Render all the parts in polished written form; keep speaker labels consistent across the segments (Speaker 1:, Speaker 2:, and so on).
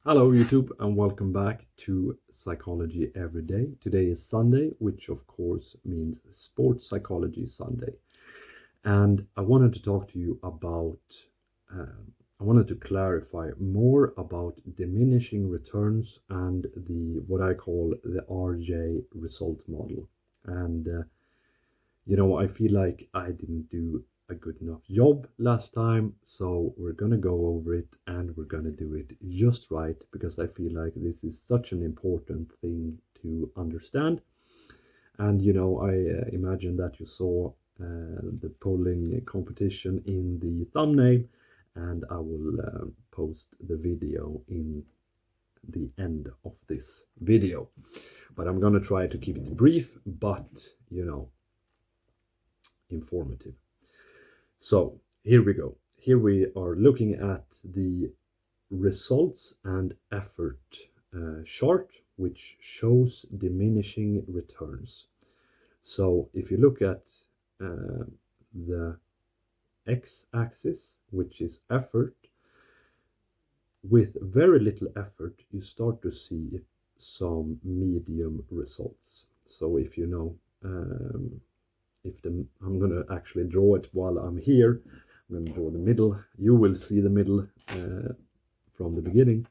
Speaker 1: Hello YouTube and welcome back to Psychology Every Day. Today is Sunday, which of course means Sports Psychology Sunday. And I wanted to talk to you about, I wanted to clarify more about diminishing returns and what I call the RJ result model. And I feel like I didn't do a good enough job last time, so we're gonna go over it and we're gonna do it just right because I feel like this is such an important thing to understand. And I imagine that you saw the polling competition in the thumbnail, and I will post the video in the end of this video. But I'm gonna try to keep it brief, but informative. So here we go. Here we are looking at the results and effort chart, which shows diminishing returns. So if you look at the x-axis, which is effort, with very little effort, you start to see some medium results. So if you know, I'm going to actually draw it while I'm here. I'm going to draw the middle. You will see the middle from the beginning.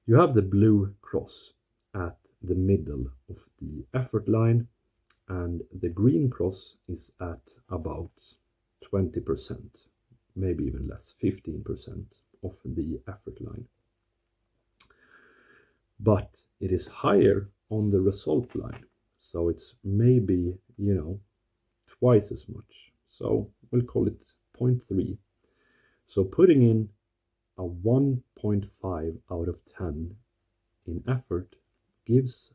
Speaker 1: You have the blue cross at the middle of the effort line, and the green cross is at about 20%, maybe even less, 15% of the effort line. But it is higher on the result line. So it's maybe, twice as much. So we'll call it 0.3. So putting in a 1.5 out of 10 in effort gives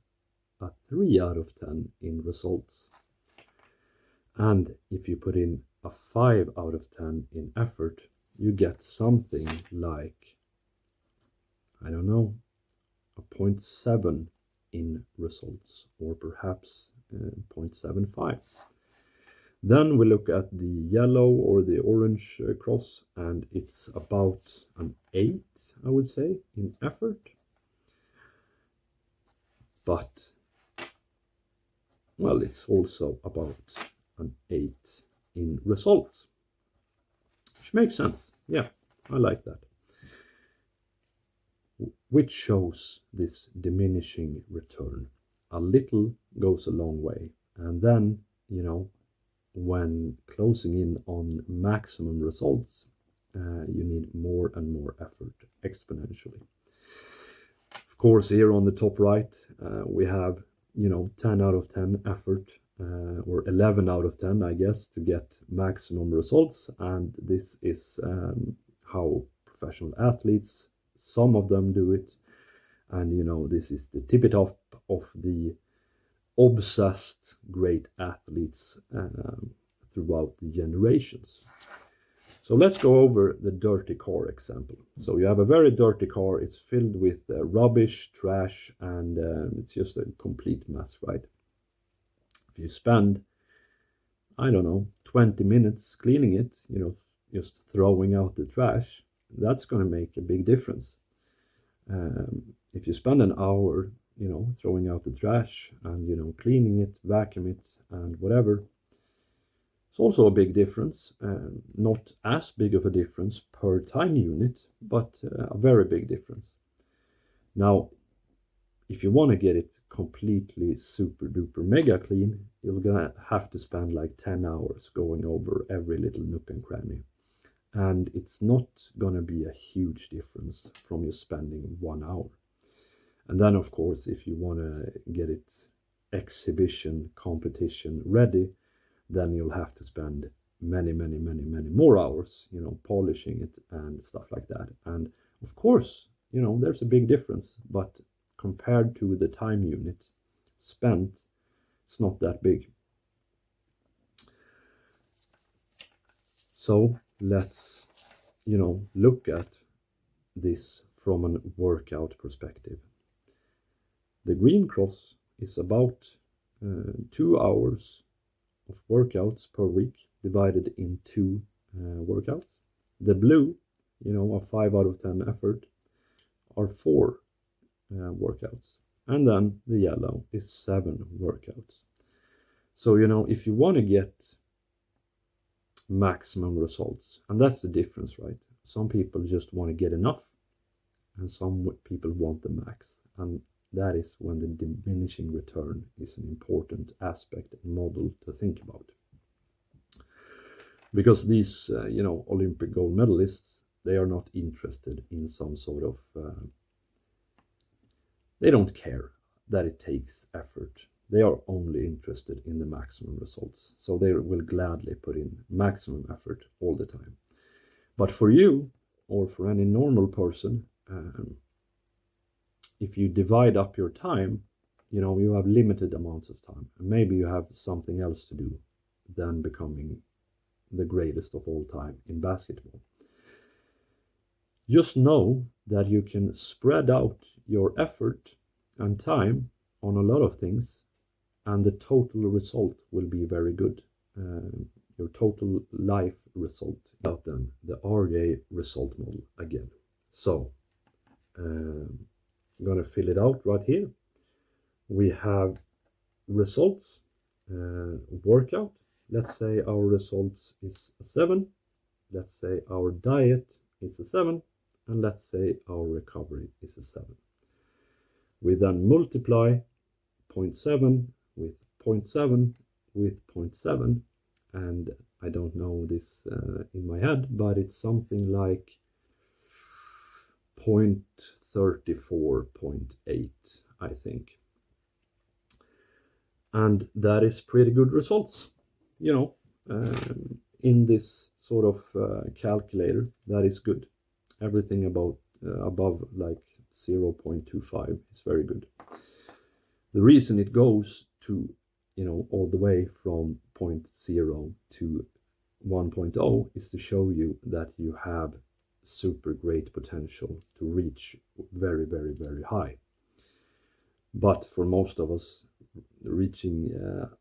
Speaker 1: a 3 out of 10 in results. And if you put in a 5 out of 10 in effort, you get something like, I don't know, a 0.7 in results, or perhaps 0.75. Then we look at the yellow or the orange cross, and it's about an 8, I would say, in effort. But, well, it's also about an 8 in results, which makes sense. Yeah, I like that. Which shows this diminishing return. A little goes a long way. And then, when closing in on maximum results, you need more and more effort exponentially. Of course, here on the top right, we have, 10 out of 10 effort, or 11 out of 10, I guess, to get maximum results. And this is how professional athletes, some of them do it. And, this is the tippy top of the obsessed great athletes throughout the generations. So let's go over the dirty car example. So you have a very dirty car. It's filled with rubbish, trash, and it's just a complete mess, right? If you spend, I don't know, 20 minutes cleaning it, just throwing out the trash, that's going to make a big difference. If you spend an hour, throwing out the trash and, cleaning it, vacuum it, and whatever, it's also a big difference. Not as big of a difference per time unit, but a very big difference. Now, if you want to get it completely super duper mega clean, you're gonna have to spend like 10 hours going over every little nook and cranny. And it's not gonna be a huge difference from you spending 1 hour. And then, of course, if you want to get it exhibition, competition ready, then you'll have to spend many more hours, polishing it and stuff like that. And of course, there's a big difference, but compared to the time unit spent, it's not that big. So let's, look at this from a workout perspective. The green cross is about 2 hours of workouts per week divided into workouts. The blue, a 5 out of 10 effort, are 4 workouts. And then the yellow is 7 workouts. So, if you want to get maximum results, and that's the difference, right? Some people just want to get enough, and some people want the max. And that is when the diminishing return is an important aspect and model to think about. Because these, Olympic gold medalists, they are not interested in some sort of, they don't care that it takes effort. They are only interested in the maximum results. So they will gladly put in maximum effort all the time. But for you, or for any normal person, if you divide up your time, you have limited amounts of time. And maybe you have something else to do than becoming the greatest of all time in basketball. Just know that you can spread out your effort and time on a lot of things, and the total result will be very good. Your total life result. About then the RA result model again. So I'm going to fill it out right here. We have results, workout. Let's say our results is a 7. Let's say our diet is a 7. And let's say our recovery is a 7. We then multiply 0.7 with 0.7 with 0.7. And I don't know this in my head, but it's something like 0.34.8, I think. And that is pretty good results. In this sort of calculator, that is good. Everything above like 0.25 is very good. The reason it goes to, all the way from 0.0 to 1.0 is to show you that you have super great potential to reach very, very, very high. But for most of us, reaching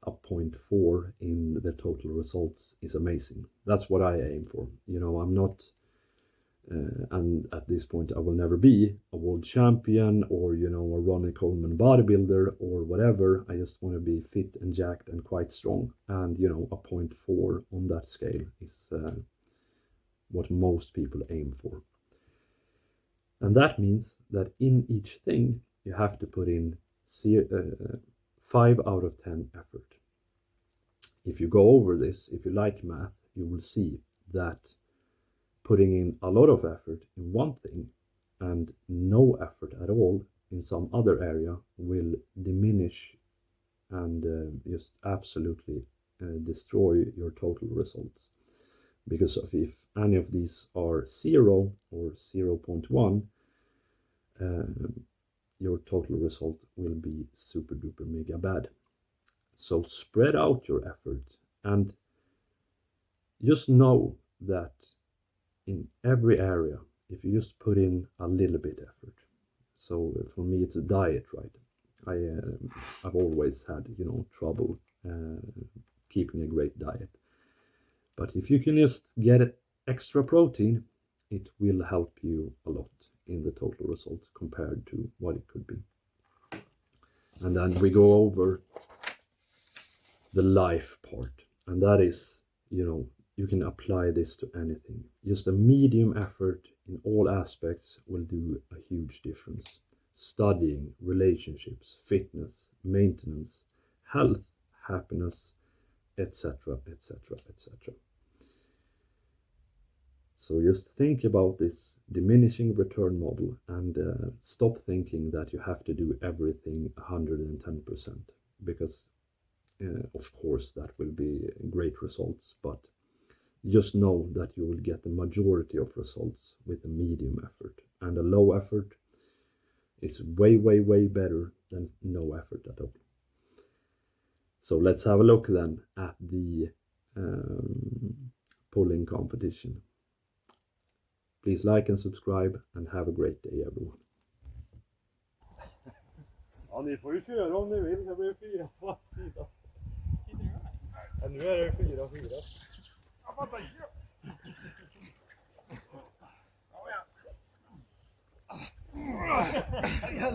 Speaker 1: a 0.4 in the total results is amazing. That's what I aim for. I'm not, and at this point I will never be a world champion or, a Ronnie Coleman bodybuilder or whatever. I just want to be fit and jacked and quite strong. And, a 0.4 on that scale is what most people aim for. And that means that in each thing, you have to put in 5 out of 10 effort. If you go over this, if you like math, you will see that putting in a lot of effort in one thing and no effort at all in some other area will diminish and just absolutely destroy your total results. Because if any of these are 0 or 0.1, your total result will be super duper mega bad. So spread out your effort and just know that in every area, if you just put in a little bit effort. So for me, it's a diet, right? I've always had, trouble keeping a great diet. But if you can just get extra protein, it will help you a lot in the total result compared to what it could be. And then we go over the life part. And that is, you can apply this to anything. Just a medium effort in all aspects will do a huge difference. Studying, relationships, fitness, maintenance, health, happiness, etc., etc., etc. So just think about this diminishing return model and stop thinking that you have to do everything 110%, because of course that will be great results, but just know that you will get the majority of results with a medium effort, and a low effort is way, way, way better than no effort at all. So let's have a look then at the pulling competition. Please like and subscribe and have a great day, everyone.
Speaker 2: Ja, ni får ju köra om ni vill. Det blir 4 på sidan. Ja, nu är det 4-4. Jag fattar inte. Ja, ja. Ja.